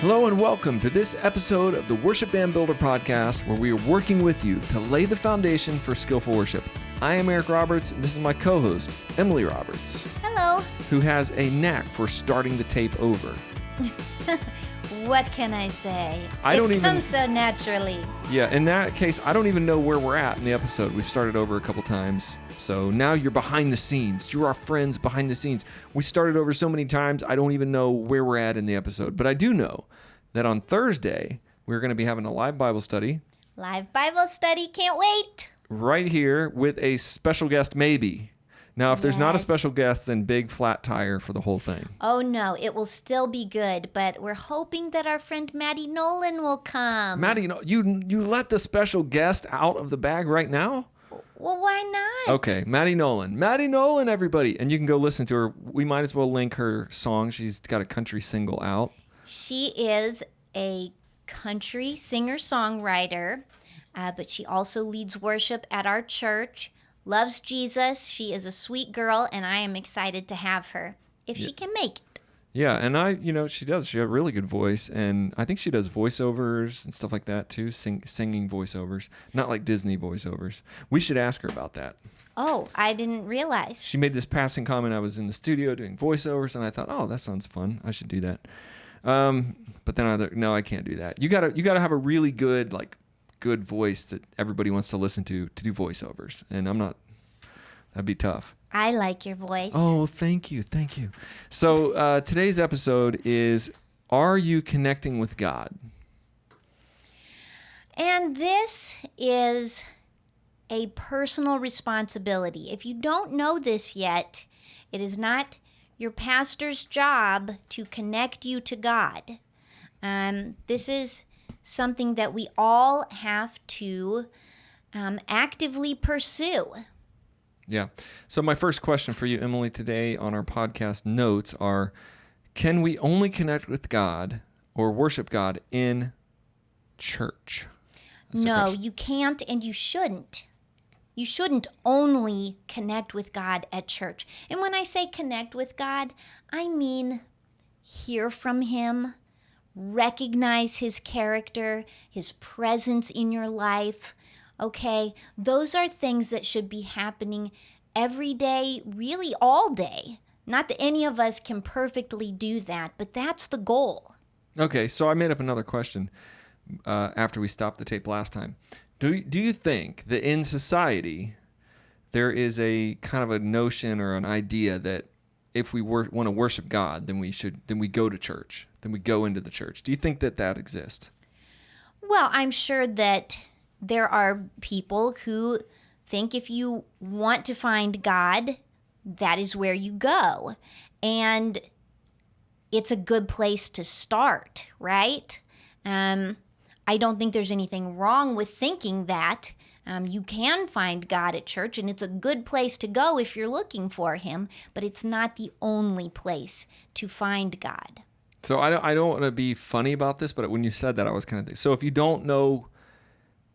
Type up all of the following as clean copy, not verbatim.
Hello and welcome to this episode of the Worship Band Builder Podcast, where we are working with you to lay the foundation for skillful worship. I am Eric Roberts, and this is my co-host, Emily Roberts. Hello. Who has a knack for starting the tape over. What can I say? It comes so naturally. Yeah, in that case, I don't even know where we're at in the episode. We've started over a couple times. So now you're behind the scenes. You're our friends behind the scenes. We started over so many times, I don't even know where we're at in the episode. But I do know that on Thursday, we're going to be having a live Bible study. Live Bible study. Can't wait. Right here with a special guest, maybe. Now, if there's not a special guest, then big flat tire for the whole thing. Oh, no. It will still be good, but we're hoping that our friend Maddie Nolan will come. Maddie, you let the special guest out of the bag right now? Well, why not? Okay, Maddie Nolan. Maddie Nolan, everybody. And you can go listen to her. We might as well link her song. She's got a country single out. She is a country singer-songwriter, but she also leads worship at our church, loves Jesus. She is a sweet girl, and I am excited to have her if she can make it. Yeah, and she does. She has a really good voice, and I think she does voiceovers and stuff like that too, singing voiceovers, not like Disney voiceovers. We should ask her about that. Oh, I didn't realize. She made this passing comment. I was in the studio doing voiceovers, and I thought, oh, that sounds fun. I should do that. But then no, I can't do that. You gotta have a really good good voice that everybody wants to listen to do voiceovers, and I'm not. That'd be tough. I like your voice. Oh, thank you. So today's episode is, are you connecting with God? And this is a personal responsibility. If you don't know this yet, it is not your pastor's job to connect you to God. This is something that we all have to actively pursue. Yeah. So my first question for you, Emily, today on our podcast notes are, can we only connect with God or worship God in church? No, you can't and you shouldn't. You shouldn't only connect with God at church. And when I say connect with God, I mean hear from Him, recognize His character, His presence in your life. Okay, those are things that should be happening every day, really all day. Not that any of us can perfectly do that, but that's the goal. Okay, so I made up another question after we stopped the tape last time. Do you think that in society there is a kind of a notion or an idea that if we want to worship God, then we go to church, then we go into the church? Do you think that exists? Well, I'm sure that there are people who think if you want to find God, that is where you go. And it's a good place to start, right? I don't think there's anything wrong with thinking that. You can find God at church, and it's a good place to go if you're looking for Him, but it's not the only place to find God. So I don't want to be funny about this, but when you said that, I was kind of thinking, so if you don't know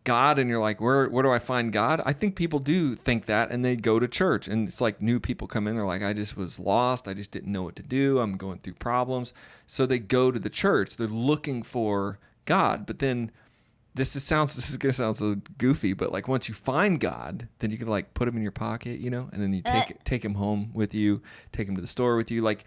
God and you're like, where do I find God? I think people do think that, and they go to church, and it's like new people come in, they're like, I just was lost, I just didn't know what to do, I'm going through problems. So they go to the church, they're looking for God. But then this is gonna sound so goofy, but like once you find God, then you can like put Him in your pocket, and then you take Him home with you, take Him to the store with you. Like,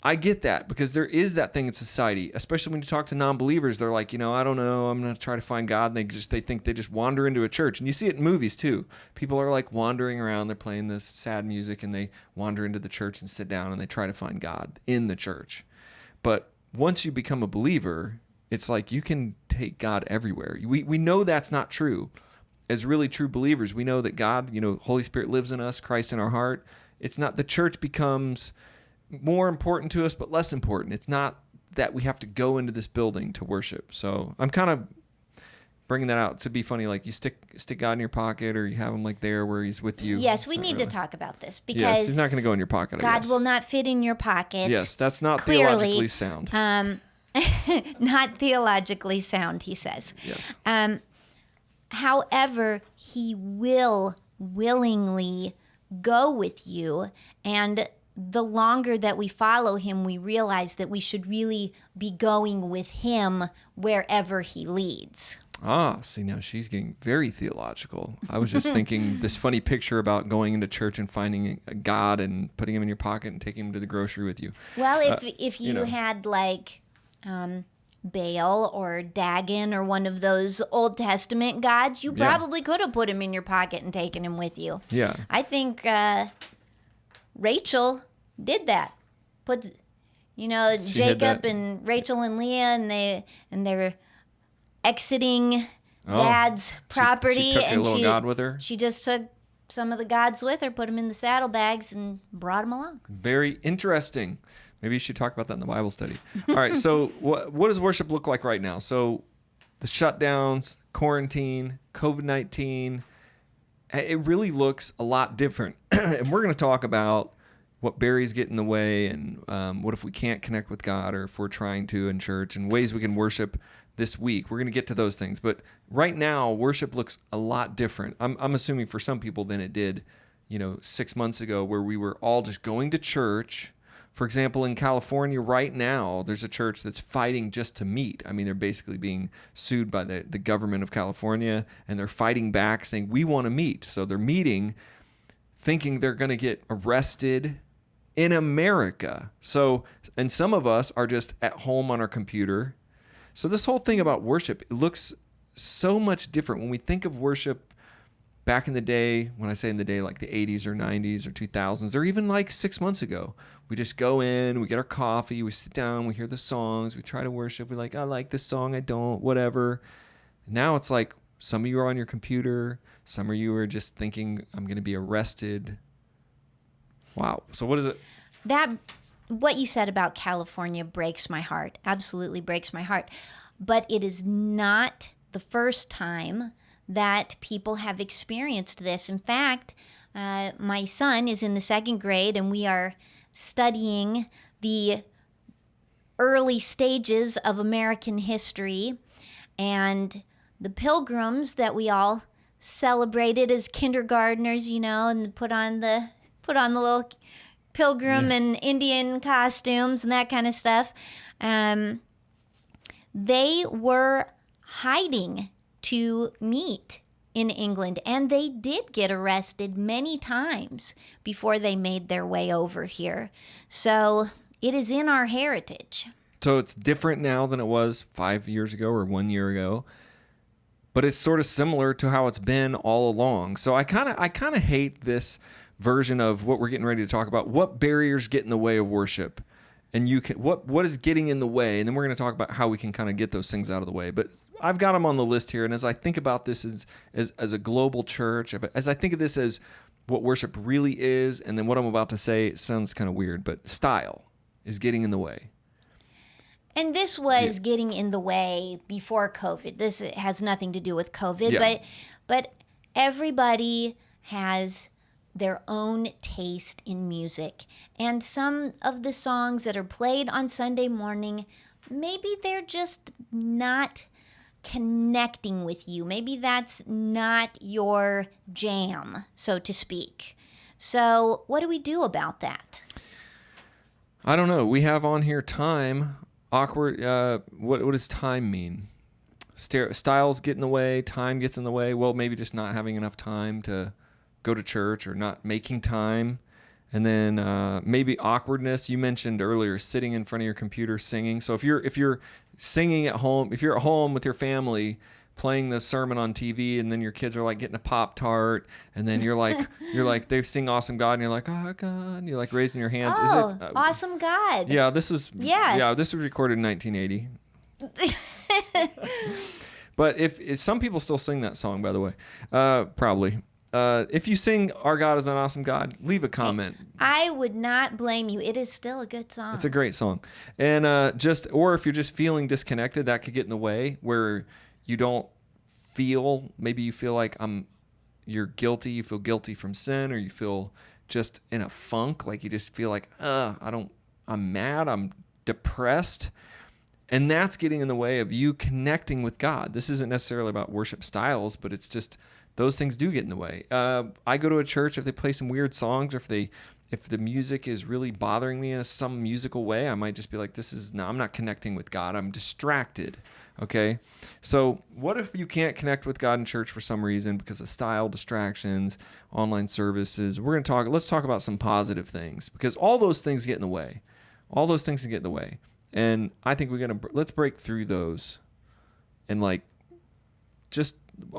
I get that, because there is that thing in society, especially when you talk to non-believers. They're like, I don't know, I'm going to try to find God. And they think they just wander into a church. And you see it in movies too. People are like wandering around, they're playing this sad music, and they wander into the church and sit down and they try to find God in the church. But once you become a believer, it's like you can take God everywhere. We know that's not true. As really true believers, we know that God, Holy Spirit lives in us, Christ in our heart. It's not, the church becomes more important to us, but less important. It's not that we have to go into this building to worship. So I'm kind of bringing that out to be funny. Like, you stick God in your pocket, or you have Him like there where He's with you. Yes, we need to talk about this, because yes, He's not going to go in your pocket. God will not fit in your pocket. Yes, that's not clearly, theologically sound. Not theologically sound, he says. Yes. However, He will willingly go with you, and the longer that we follow him, we realize that we should really be going with him wherever he leads. Ah, see, now she's getting very theological. I was just thinking this funny picture about going into church and finding a God and putting him in your pocket and taking him to the grocery with you. Well, if you know. had like Baal or Dagon or one of those Old Testament gods, you Yeah. probably could have put him in your pocket and taken him with you. Yeah. I think Rachel did that. Put, She had Jacob that. and Rachel and Leah, and they're exiting Oh. Dad's property, She took a and little God with her. she just took some of the gods with her, put them in the saddlebags, and brought them along. Very interesting. Maybe you should talk about that in the Bible study. All right, so what does worship look like right now? So the shutdowns, quarantine, COVID-19, it really looks a lot different. And we're going to talk about what barriers get in the way, and what if we can't connect with God, or if we're trying to in church, and ways we can worship this week. We're going to get to those things. But right now, worship looks a lot different. I'm assuming for some people than it did, 6 months ago, where we were all just going to church. For example, in California right now, there's a church that's fighting just to meet. I mean, they're basically being sued by the government of California, and they're fighting back saying, we want to meet. So they're meeting thinking they're going to get arrested in America. So, and some of us are just at home on our computer. So this whole thing about worship, it looks so much different. When we think of worship back in the day, when I say in the day, like the 80s or 90s or 2000s, or even like 6 months ago, we just go in, we get our coffee, we sit down, we hear the songs, we try to worship. We're like, I like this song, I don't, whatever. Now it's like some of you are on your computer, some of you are just thinking, I'm going to be arrested. Wow. So what is it? What you said about California breaks my heart. Absolutely breaks my heart. But it is not the first time that people have experienced this. In fact, my son is in the 2nd grade, and we are studying the early stages of American history, and the Pilgrims that we all celebrated as kindergartners, and put on the little pilgrim and Indian costumes and that kind of stuff. They were hiding to meet in England, and they did get arrested many times before they made their way over here. So it is in our heritage. So it's different now than it was 5 years ago or 1 year ago, but it's sort of similar to how it's been all along. So I kind of hate this version of what we're getting ready to talk about. What barriers get in the way of worship? And what is getting in the way? And then we're going to talk about how we can kind of get those things out of the way. But I've got them on the list here. And as I think about this as a global church, as I think of this as what worship really is, and then what I'm about to say, it sounds kind of weird, but style is getting in the way. And this was getting in the way before COVID. This has nothing to do with COVID, Yeah. but everybody has their own taste in music. And some of the songs that are played on Sunday morning, maybe they're just not connecting with you. Maybe that's not your jam, so to speak. So what do we do about that? I don't know. We have on here time. Awkward. What does time mean? Styles get in the way. Time gets in the way. Well, maybe just not having enough time to go to church, or not making time. And then maybe awkwardness. You mentioned earlier sitting in front of your computer singing. So if you're singing at home, if you're at home with your family playing the sermon on TV, and then your kids are like getting a Pop-Tart, and then you're like they sing Awesome God, and you're like, oh God, and you're like raising your hands. Awesome God. Yeah, this was Yeah. this was recorded in 1980. But if some people still sing that song, by the way, probably. If you sing Our God is an Awesome God, leave a comment. I would not blame you. It is still a good song. It's a great song. And or if you're just feeling disconnected, that could get in the way, where you don't feel, maybe you feel like you're guilty, you feel guilty from sin, or you feel just in a funk, like you just feel like, I'm mad, I'm depressed. And that's getting in the way of you connecting with God. This isn't necessarily about worship styles, but it's just those things do get in the way. I go to a church, if they play some weird songs, or if they if the music is really bothering me in some musical way, I might just be like, I'm not connecting with God. I'm distracted. Okay. So what if you can't connect with God in church for some reason because of style distractions, online services? Let's talk about some positive things, because all those things get in the way. All those things can get in the way. And I think let's break through those and we're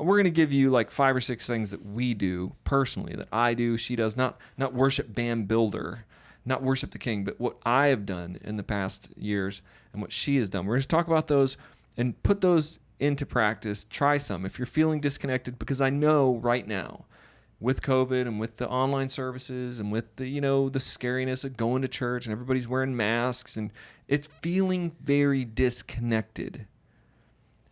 going to give you like 5 or 6 things that we do personally, that I do, she does, not worship band builder, not worship the King, but what I have done in the past years and what she has done. We're going to talk about those and put those into practice. Try some if you're feeling disconnected, because I know right now with COVID and with the online services and with the, the scariness of going to church and everybody's wearing masks and it's feeling very disconnected.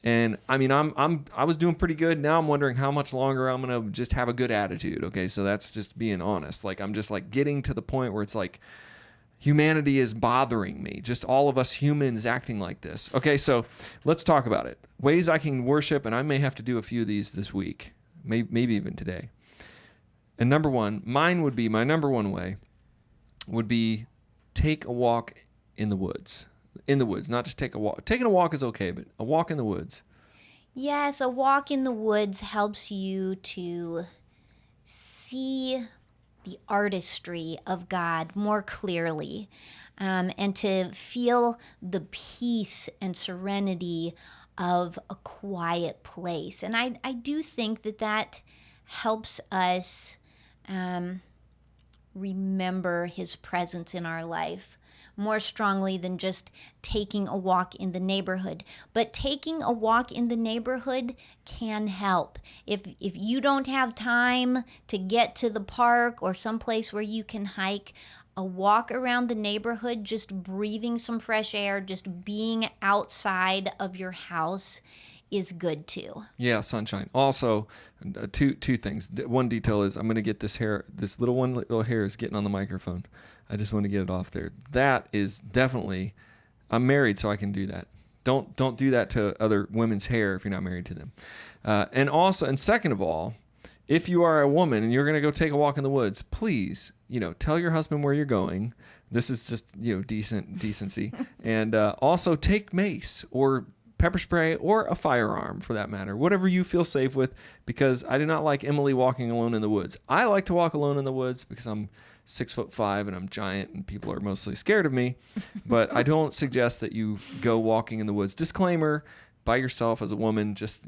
And I mean, I was doing pretty good. Now I'm wondering how much longer I'm going to just have a good attitude. Okay. So that's just being honest. Like, I'm just like getting to the point where it's like humanity is bothering me. Just all of us humans acting like this. Okay. So let's talk about it. Ways I can worship. And I may have to do a few of these this week, maybe even today. And my number one way would be take a walk in the woods. In the woods, not just take a walk. Taking a walk is okay, but a walk in the woods. Yes, a walk in the woods helps you to see the artistry of God more clearly, and to feel the peace and serenity of a quiet place. And I do think that helps us remember his presence in our life more strongly than just taking a walk in the neighborhood. But taking a walk in the neighborhood can help. If you don't have time to get to the park or someplace where you can hike, a walk around the neighborhood, just breathing some fresh air, just being outside of your house is good too. Yeah, sunshine. Also, two things. One detail is I'm going to get this little hair is getting on the microphone. I just want to get it off there. That is definitely, I'm married, so I can do that. Don't do that to other women's hair if you're not married to them. And second of all, if you are a woman and you're going to go take a walk in the woods, please, tell your husband where you're going. This is just, decency. And also take mace or pepper spray or a firearm for that matter, whatever you feel safe with, because I do not like Emily walking alone in the woods. I like to walk alone in the woods because I'm 6'5" and I'm giant and people are mostly scared of me, but I don't suggest that you go walking in the woods. Disclaimer, by yourself as a woman, just,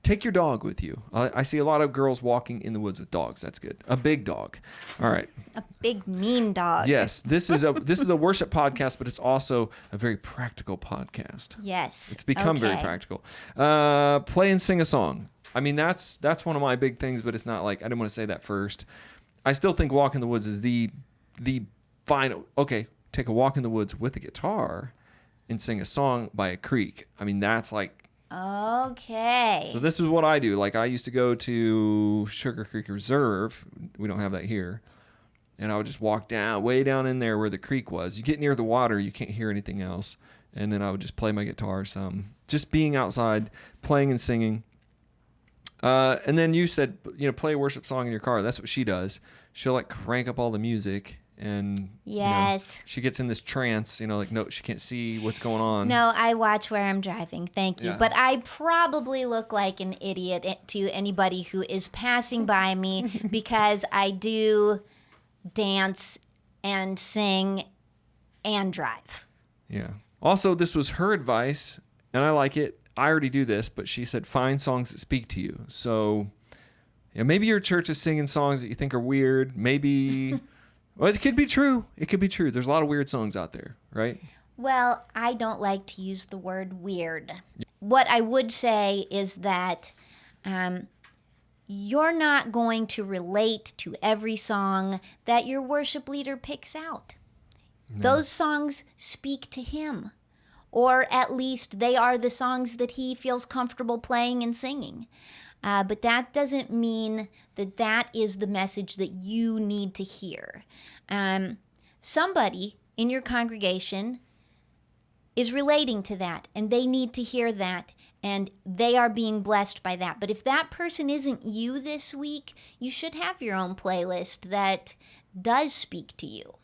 take your dog with you. I see a lot of girls walking in the woods with dogs. That's good. A big dog. All right. A big mean dog. Yes. This is a worship podcast, but it's also a very practical podcast. Yes. It's become very practical. Play and sing a song. I mean, that's one of my big things, but it's not like, I didn't want to say that first. I still think walk in the woods is the final. Okay, take a walk in the woods with a guitar and sing a song by a creek. I mean, that's like. Okay. So this is what I do. Like, I used to go to Sugar Creek Reserve. We don't have that here. And I would just walk way down in there where the creek was. You get near the water, you can't hear anything else. And then I would just play my guitar some. Just being outside, playing and singing. And then you said, play a worship song in your car. That's what she does. She'll like crank up all the music and yes, she gets in this trance, no, she can't see what's going on. No, I watch where I'm driving. Thank you. Yeah. But I probably look like an idiot to anybody who is passing by me because I do dance and sing and drive. Yeah. Also, this was her advice and I like it. I already do this, but she said, find songs that speak to you. So maybe your church is singing songs that you think are weird. Maybe, well, it could be true. It could be true. There's a lot of weird songs out there, right? Well, I don't like to use the word weird. Yeah. What I would say is that you're not going to relate to every song that your worship leader picks out. No. Those songs speak to him. Or at least they are the songs that he feels comfortable playing and singing. But that doesn't mean that is the message that you need to hear. Somebody in your congregation is relating to that, and they need to hear that, and they are being blessed by that. But if that person isn't you this week, you should have your own playlist that does speak to you.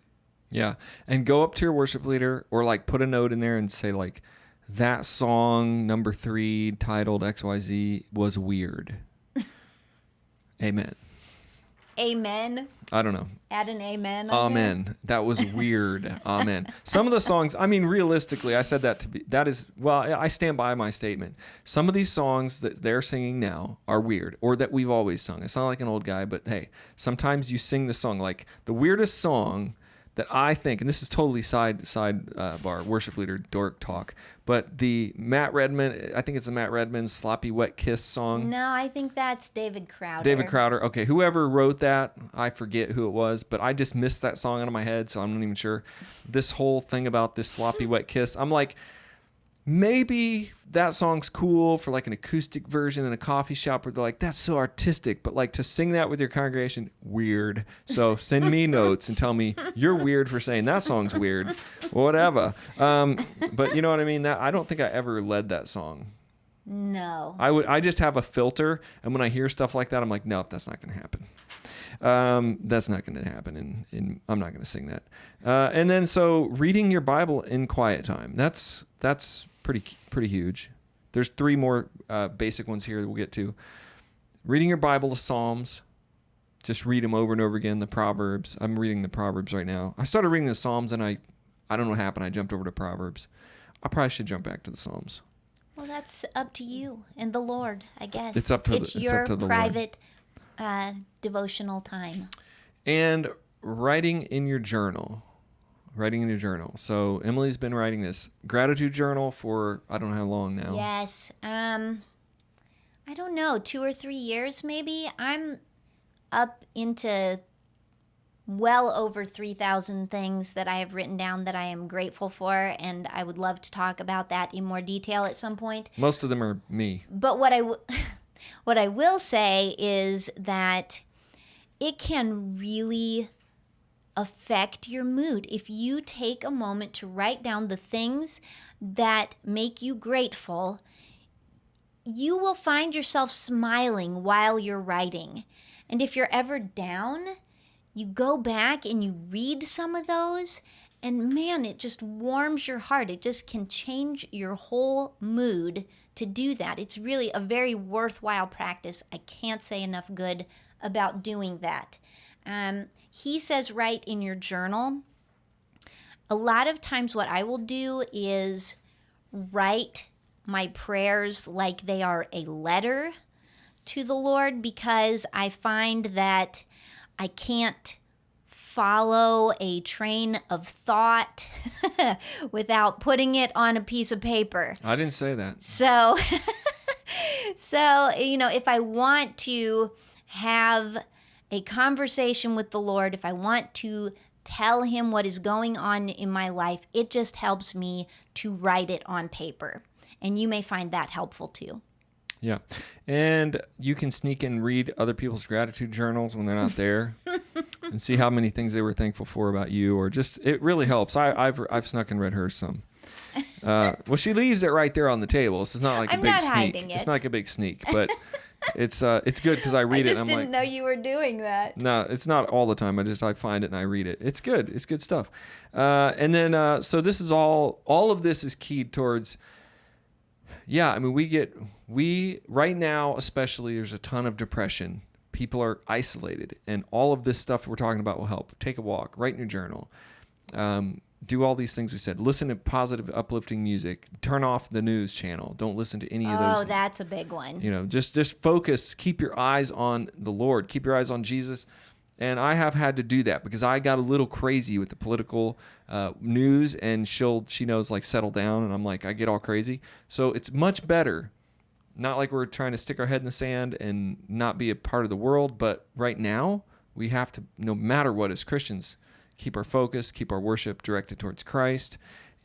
Yeah. And go up to your worship leader or like put a note in there and say like, that song number 3 titled XYZ was weird. Amen. Amen. I don't know. Add an amen. On Amen. there. That was weird. Amen. Some of the songs, I mean, realistically, I said that is, well, I stand by my statement. Some of these songs that they're singing now are weird or that we've always sung. It's not like an old guy, but hey, sometimes you sing the song. Like the weirdest song that I think, and this is totally sidebar worship leader dork talk, but the Matt Redman, I think it's the Matt Redman Sloppy Wet Kiss song. No, I think that's David Crowder. David Crowder. Okay, whoever wrote that, I forget who it was, but I just missed that song out of my head, so I'm not even sure. This whole thing about this Sloppy Wet Kiss, I'm like, maybe that song's cool for like an acoustic version in a coffee shop where they're like, that's so artistic, but like to sing that with your congregation, weird. So send me notes and tell me you're weird for saying that song's weird, whatever. But you know what I mean? That I don't think I ever led that song. No. I just have a filter, and when I hear stuff like that, I'm like, nope, that's not going to happen. That's not going to happen, and I'm not going to sing that. And then so reading your Bible in quiet time. That's pretty huge. There's 3 more basic ones here that we'll get to. Reading your Bible, the Psalms. Just read them over and over again. The Proverbs. I'm reading the Proverbs right now. I started reading the Psalms, and I don't know what happened. I jumped over to Proverbs. I probably should jump back to the Psalms. Well, that's up to you and the Lord, I guess. It's up to your the private devotional time. And writing in your journal. So Emily's been writing this gratitude journal for I don't know how long now. Yes. I don't know, 2 or 3 years maybe. I'm up into well over 3,000 things that I have written down that I am grateful for, and I would love to talk about that in more detail at some point. Most of them are me. But what I will say is that it can really affect your mood if you take a moment to write down the things that make you grateful. You will find yourself smiling while you're writing. And if you're ever down, you go back and you read some of those, and man, it just warms your heart. It just can change your whole mood to do that. It's really a very worthwhile practice. I can't say enough good about doing that. He says write in your journal. A lot of times what I will do is write my prayers like they are a letter to the Lord, because I find that I can't follow a train of thought without putting it on a piece of paper. I didn't say that. So, if I want to have a conversation with the Lord, if I want to tell him what is going on in my life, it just helps me to write it on paper. And you may find that helpful too. Yeah. And you can sneak and read other people's gratitude journals when they're not there and see how many things they were thankful for about you, or just, it really helps. I've snuck and read hers some. Well, she leaves it right there on the table. So it's not like I'm a big not sneak. hiding it. It's not like a big sneak, but it's good because I read it and I'm like, I just didn't know you were doing that. no, it's not all the time. I find it and I read it. It's good. It's good stuff. And then, so this is all of this is keyed towards, yeah, I mean, we right now, especially, there's a ton of depression. People are isolated, and all of this stuff we're talking about will help. Take a walk, write in your journal, do all these things we said. Listen to positive, uplifting music. Turn off the news channel. Don't listen to any of those. Oh, that's a big one. Just focus. Keep your eyes on the Lord. Keep your eyes on Jesus. And I have had to do that because I got a little crazy with the political news, and she knows, like, settle down, and I'm like, I get all crazy. So it's much better. Not like we're trying to stick our head in the sand and not be a part of the world, but right now we have to, no matter what, as Christians, keep our focus, keep our worship directed towards Christ.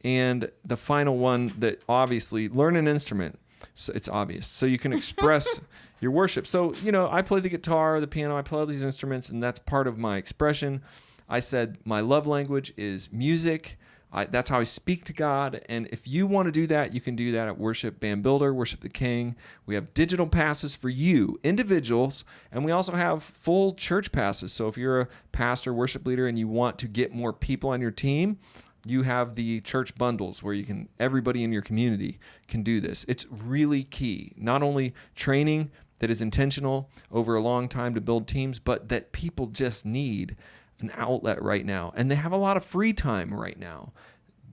And the final one, that obviously, learn an instrument. So it's obvious. So you can express your worship. So, I play the guitar, the piano, I play all these instruments, and that's part of my expression. I said my love language is music. That's how I speak to God. And if you want to do that, you can do that at Worship Band Builder, Worship the King. We have digital passes for you, individuals, and we also have full church passes. So if you're a pastor, worship leader, and you want to get more people on your team, you have the church bundles where everybody in your community can do this. It's really key. Not only training that is intentional over a long time to build teams, but that people just need an outlet right now. And they have a lot of free time right now.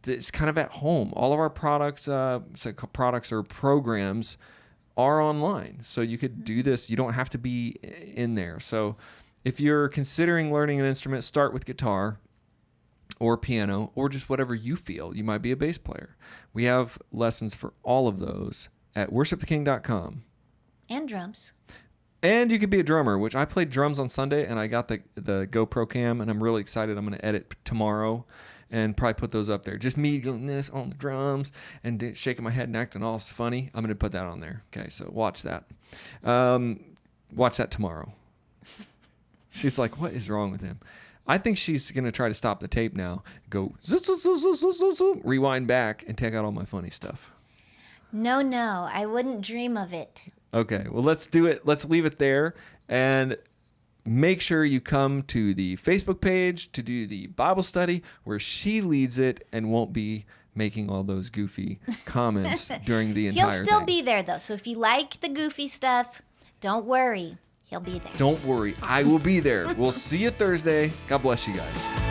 It's kind of at home. All of our products or programs are online. So you could do this. You don't have to be in there. So if you're considering learning an instrument, start with guitar or piano, or just whatever you feel. You might be a bass player. We have lessons for all of those at worshiptheking.com. And drums. And you could be a drummer, which I played drums on Sunday, and I got the GoPro cam, and I'm really excited. I'm going to edit tomorrow and probably put those up there. Just me going this on the drums and shaking my head and acting all funny. I'm going to put that on there. Okay, so watch that. Watch that tomorrow. She's like, what is wrong with him? I think she's going to try to stop the tape now, go rewind back and take out all my funny stuff. No, I wouldn't dream of it. Okay, well, let's do it. Let's leave it there. And make sure you come to the Facebook page to do the Bible study where she leads it and won't be making all those goofy comments during the entire thing. He'll still be there, though. So if you like the goofy stuff, don't worry. He'll be there. Don't worry. I will be there. We'll see you Thursday. God bless you guys.